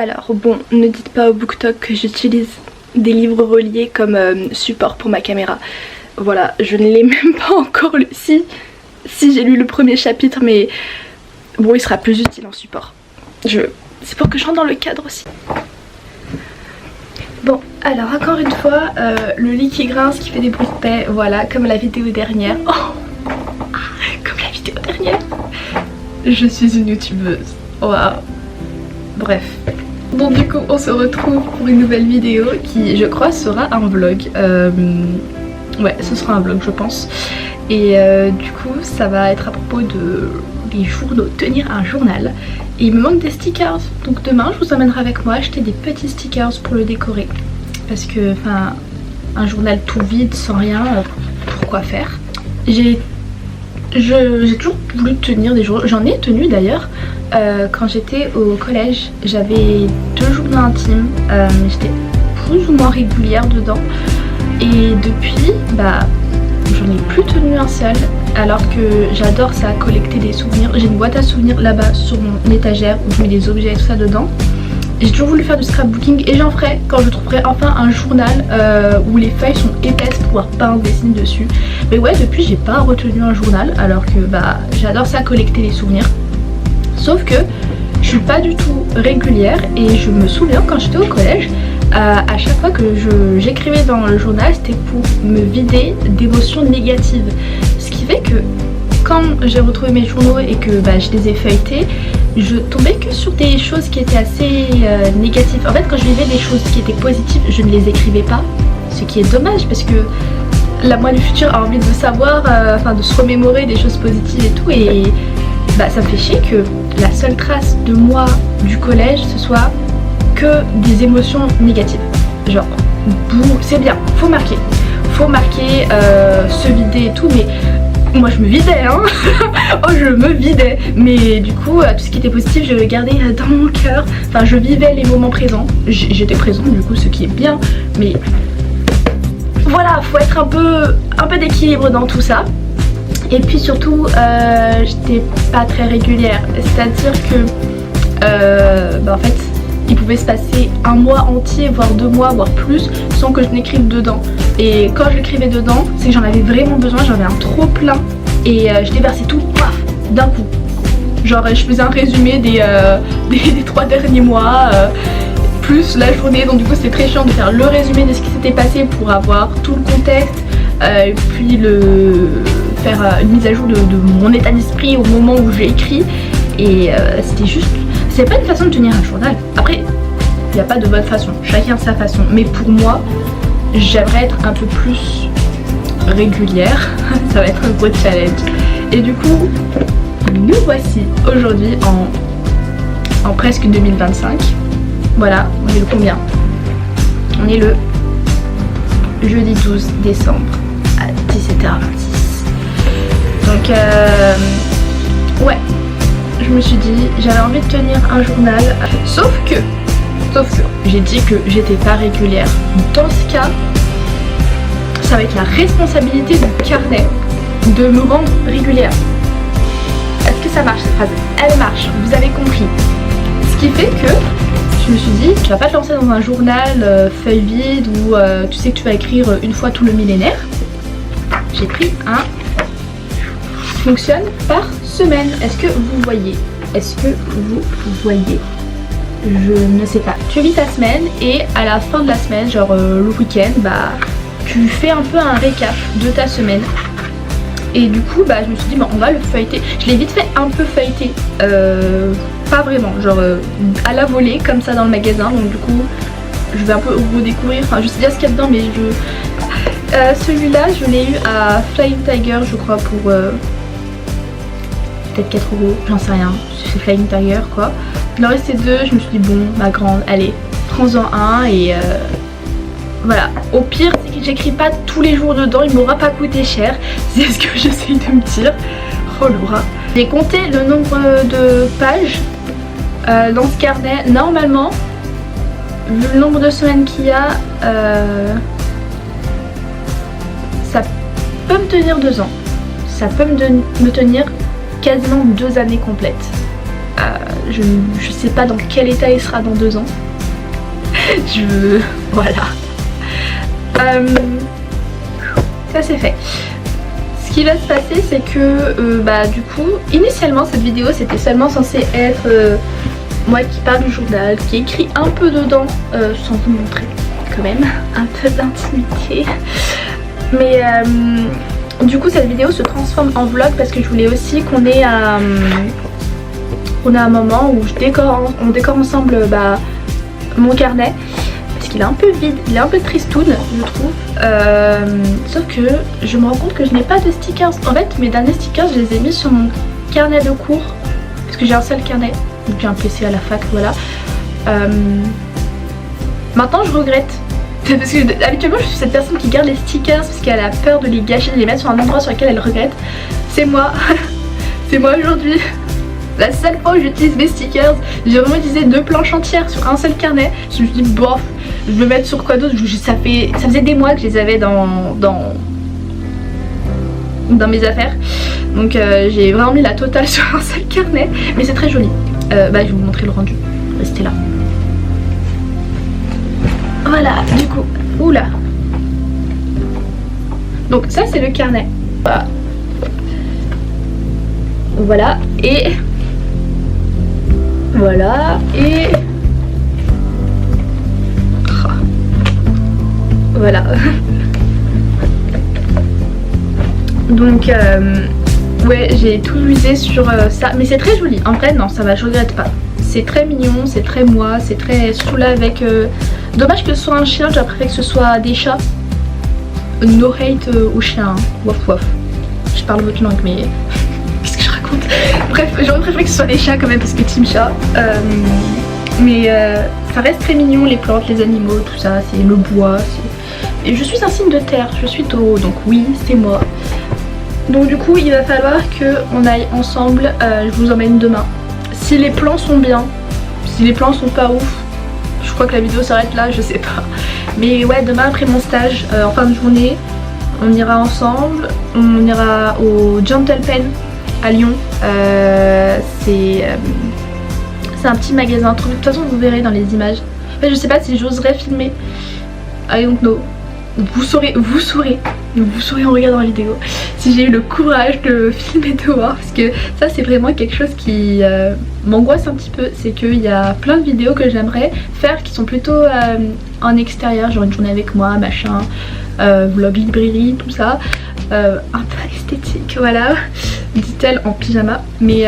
Alors bon, ne dites pas au BookTok que j'utilise des livres reliés comme support pour ma caméra. Voilà, je ne l'ai même pas encore lu. Si j'ai lu le premier chapitre, mais bon, il sera plus utile en support. C'est pour que je rentre dans le cadre aussi. Bon, alors encore une fois, le lit qui grince, qui fait des bruits de paix, voilà, comme la vidéo dernière. Oh, comme la vidéo dernière. Je suis une youtubeuse. Waouh. Bref. Bon, du coup, on se retrouve pour une nouvelle vidéo qui, je crois, sera un vlog. Ouais, ce sera un vlog, je pense. Et du coup, ça va être à propos des journaux, tenir un journal. Et il me manque des stickers. Donc demain, je vous emmènerai avec moi acheter des petits stickers pour le décorer. Parce que, enfin, un journal tout vide, sans rien, pourquoi faire? J'ai toujours voulu tenir des journaux. J'en ai tenu d'ailleurs. Quand j'étais au collège, j'avais 2 journaux intimes. J'étais plus ou moins régulière dedans. Et depuis, bah, j'en ai plus tenu un seul. Alors que j'adore ça, collecter des souvenirs. J'ai une boîte à souvenirs là-bas sur mon étagère où je mets des objets et tout ça dedans. J'ai toujours voulu faire du scrapbooking et j'en ferai quand je trouverai enfin un journal où les feuilles sont épaisses pour pouvoir peindre, dessiner dessus. Mais ouais, depuis j'ai pas retenu un journal alors que bah j'adore ça, collecter les souvenirs. Sauf que je suis pas du tout régulière et je me souviens quand j'étais au collège, à chaque fois que j'écrivais dans le journal, c'était pour me vider d'émotions négatives. Ce qui fait que quand j'ai retrouvé mes journaux et que bah, je les ai feuilletés, je tombais que sur des choses qui étaient assez négatives. En fait, quand je vivais des choses qui étaient positives, je ne les écrivais pas. Ce qui est dommage parce que la moi du futur a envie de savoir, enfin de se remémorer des choses positives et tout. Et bah, ça me fait chier que la seule trace de moi du collège, ce soit que des émotions négatives. Genre, c'est bien, faut marquer. Faut marquer, se vider et tout, mais moi je me vidais hein. Oh, je me vidais. Mais du coup tout ce qui était positif je le gardais dans mon cœur. Enfin je vivais les moments présents. J'étais présente du coup, ce qui est bien. Mais voilà, faut être un peu d'équilibre dans tout ça. Et puis surtout j'étais pas très régulière. C'est-à-dire que bah en fait il pouvait se passer un mois entier, voire 2 mois, voire plus, sans que je n'écrive dedans. Et quand j'écrivais dedans, c'est que j'en avais vraiment besoin, j'avais un trop plein. Et je déversais tout, paf, d'un coup. Genre je faisais un résumé des 3 derniers mois, plus la journée. Donc du coup c'était très chiant de faire le résumé de ce qui s'était passé pour avoir tout le contexte. Et puis faire une mise à jour de mon état d'esprit au moment où j'ai écrit. Et c'était juste... C'est pas une façon de tenir un journal. Après, il n'y a pas de bonne façon, chacun sa façon. Mais pour moi, j'aimerais être un peu plus régulière. Ça va être un gros challenge. Et du coup, nous voici aujourd'hui en presque 2025. Voilà, on est le combien? On est le jeudi 12 décembre à 17h26. Donc, ouais. Je me suis dit, j'avais envie de tenir un journal, sauf que j'ai dit que j'étais pas régulière. Dans ce cas, ça va être la responsabilité du carnet de me rendre régulière. Est-ce que ça marche cette phrase? Elle marche, vous avez compris. Ce qui fait que je me suis dit, tu vas pas te lancer dans un journal feuille vide où tu sais que tu vas écrire une fois tout le millénaire. J'ai pris un qui fonctionne par semaine. Est-ce que vous voyez? Est-ce que vous voyez? Je ne sais pas. Tu vis ta semaine et à la fin de la semaine, genre le week-end, bah tu fais un peu un récap de ta semaine. Et du coup bah je me suis dit bah on va le feuilleter. Je l'ai vite fait un peu feuilleter, pas vraiment, genre à la volée comme ça dans le magasin. Donc du coup je vais un peu redécouvrir, enfin je sais déjà ce qu'il y a dedans mais celui-là je l'ai eu à Flying Tiger je crois pour peut-être 4 €, j'en sais rien, c'est Flying Tiger quoi. Il en restait 2, je me suis dit bon ma grande, allez prends-en un et voilà. Au pire c'est que j'écris pas tous les jours dedans, il m'aura pas coûté cher, c'est ce que j'essaye de me dire. Oh Laura. J'ai compté le nombre de pages dans ce carnet. Normalement vu le nombre de semaines qu'il y a, ça peut me tenir 2 ans. Ça peut me tenir quasiment 2 années complètes. Je sais pas dans quel état il sera dans 2 ans. Voilà. Ça c'est fait. Ce qui va se passer c'est que du coup initialement cette vidéo c'était seulement censé être moi qui parle du journal, qui écrit un peu dedans sans vous montrer quand même un peu d'intimité. Mais du coup cette vidéo se transforme en vlog parce que je voulais aussi qu'on ait un moment où on décore ensemble mon carnet. Parce qu'il est un peu vide, il est un peu tristoun je trouve. Sauf que je me rends compte que je n'ai pas de stickers. En fait mes derniers stickers je les ai mis sur mon carnet de cours. Parce que j'ai un seul carnet. Donc j'ai un PC à la fac, voilà. Maintenant je regrette. Parce que habituellement je suis cette personne qui garde les stickers parce qu'elle a peur de les gâcher, de les mettre sur un endroit sur lequel elle regrette. C'est moi. C'est moi aujourd'hui. La seule fois où j'utilise mes stickers, j'ai vraiment utilisé 2 planches entières sur un seul carnet. Je me suis dit bof, je vais mettre sur quoi d'autre. Ça faisait des mois que je les avais dans mes affaires. Donc j'ai vraiment mis la totale sur un seul carnet. Mais c'est très joli. Je vais vous montrer le rendu. Restez là. Voilà, du coup, oula. Donc ça c'est le carnet. Voilà, et voilà, et voilà. Donc ouais, j'ai tout usé sur ça, mais c'est très joli. En vrai non, ça va, je regrette pas. C'est très mignon, c'est très moi, c'est très soula avec... Dommage que ce soit un chien, j'aurais préféré que ce soit des chats. No hate aux chiens, hein. Waf waf. Je parle votre langue mais... Qu'est-ce que je raconte? Bref, j'aurais préféré que ce soit des chats quand même parce que team chat. Mais ça reste très mignon, les plantes, les animaux, tout ça, c'est le bois. Et je suis un signe de terre, je suis taureau, donc oui, c'est moi. Donc du coup, il va falloir qu'on aille ensemble, je vous emmène demain. Si les plans sont bien, si les plans sont pas ouf, je crois que la vidéo s'arrête là, je sais pas. Mais ouais, demain après mon stage, en fin de journée, on ira ensemble, on ira au Gentle Pen à Lyon. C'est un petit magasin, de toute façon vous verrez dans les images. En fait, je sais pas si j'oserais filmer, I don't know. Vous saurez en regardant la vidéo si j'ai eu le courage de filmer dehors, parce que ça c'est vraiment quelque chose qui m'angoisse un petit peu. C'est qu'il y a plein de vidéos que j'aimerais faire qui sont plutôt en extérieur, genre une journée avec moi, machin, vlog librairie, tout ça, un peu esthétique, voilà, dit-elle en pyjama. Mais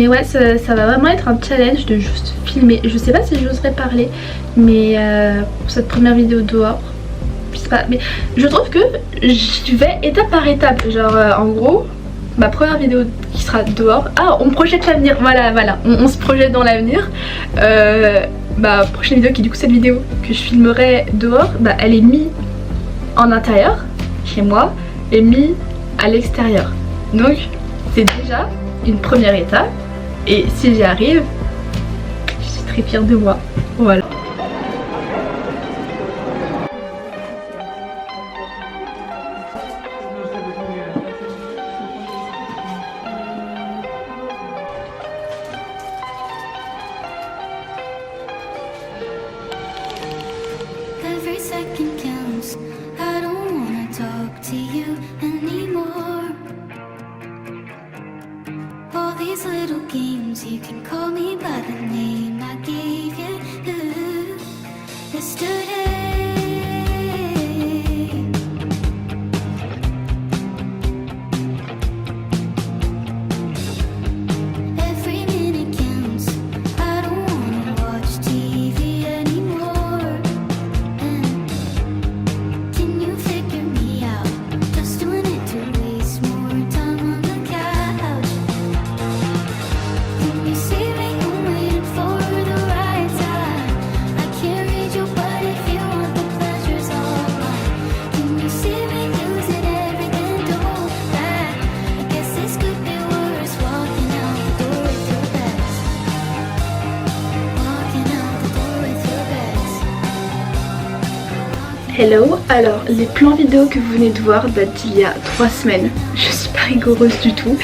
ouais, ça va vraiment être un challenge de juste filmer. Je sais pas si j'oserais parler, mais pour cette première vidéo dehors, je sais pas. Mais je trouve que je vais étape par étape. Genre en gros, ma première vidéo qui sera dehors. Ah, on projette l'avenir, voilà, on se projette dans l'avenir. Ma prochaine vidéo qui est du coup cette vidéo que je filmerai dehors, elle est mise en intérieur, chez moi, et mise à l'extérieur. Donc c'est déjà une première étape. Et si j'y arrive, je suis très fière de moi. Voilà. Every second counts. I don't wanna talk to you anymore. All these little games, you can call me by the name I gave you yesterday. Every minute counts. I don't wanna watch TV anymore. And can you figure me out? Just doing it to waste more time on the couch. Can you see me? I'm waiting for the right time. I can't read you, but if you Hello, alors les plans vidéo que vous venez de voir datent d'il y a 3 semaines. Je suis pas rigoureuse du tout.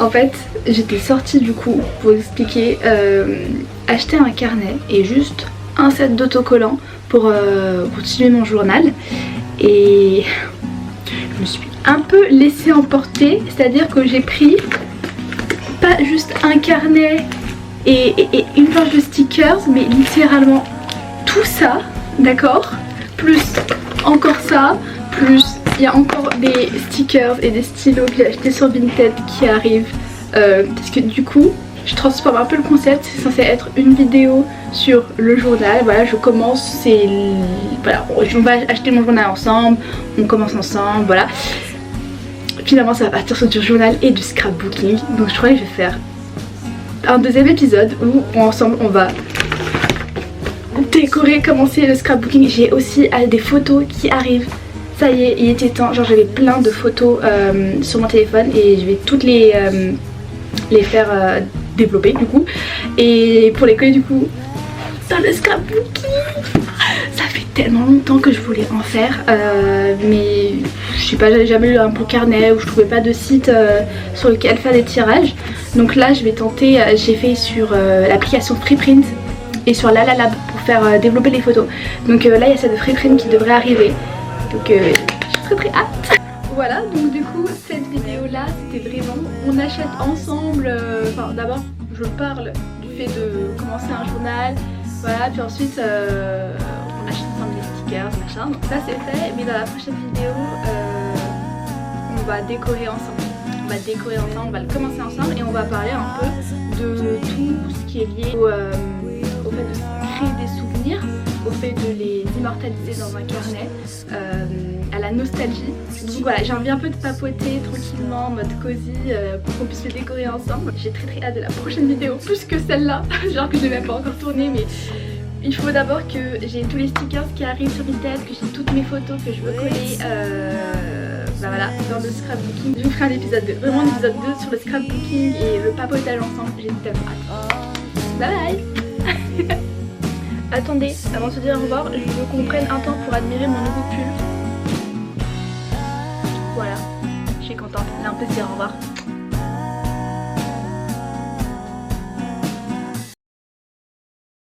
En fait j'étais sortie du coup pour vous expliquer, acheter un carnet et juste un set d'autocollants pour continuer mon journal. Et je me suis un peu laissée emporter, c'est à dire que j'ai pris pas juste un carnet et une planche de stickers, mais littéralement tout ça, d'accord, plus encore ça, plus il y a encore des stickers et des stylos que j'ai achetés sur Vinted qui arrivent, parce que du coup je transforme un peu le concept. C'est censé être une vidéo sur le journal. Voilà, je commence, voilà, on va acheter mon journal ensemble, on commence ensemble, voilà. Finalement ça va partir sur du journal et du scrapbooking. Donc je crois que je vais faire un deuxième épisode où ensemble on va décorer, commencer le scrapbooking. J'ai aussi des photos qui arrivent. Ça y est, il était temps. Genre j'avais plein de photos sur mon téléphone et je vais toutes les faire développer du coup. Et pour les coller du coup dans le scrapbooking. Ça fait tellement longtemps que je voulais en faire, mais je sais pas, j'avais jamais eu un bon carnet ou je trouvais pas de site sur lequel faire des tirages. Donc là je vais tenter, j'ai fait sur l'application Freeprint et sur LalaLab pour faire développer les photos. Donc là il y a celle de Freeprint qui devrait arriver. Donc j'ai très hâte. Voilà, donc du coup cette vidéo là c'était vraiment on achète ensemble, enfin d'abord je parle du fait de commencer un journal, voilà, puis ensuite on achète ensemble les stickers, machin, donc ça c'est fait. Mais dans la prochaine vidéo on va décorer ensemble. On va décorer ensemble, on va le commencer ensemble et on va parler un peu de tout ce qui est lié au fait de créer des souvenirs, au fait de les immortaliser dans un carnet, à la nostalgie. Donc voilà, j'ai envie un peu de papoter tranquillement en mode cosy pour qu'on puisse le décorer ensemble. J'ai très hâte de la prochaine vidéo, plus que celle-là, genre que je n'ai même pas encore tourné, mais il faut d'abord que j'ai tous les stickers qui arrivent sur Vinted, que j'ai toutes mes photos que je veux coller bah voilà, dans le scrapbooking. Je vous ferai un épisode 2, vraiment un épisode 2 sur le scrapbooking et le papotage ensemble, j'ai tellement hâte. Bye bye. Attendez, avant de se dire au revoir, je veux qu'on prenne un temps pour admirer mon nouveau pull. Voilà, je suis contente, là on peut se dire au revoir.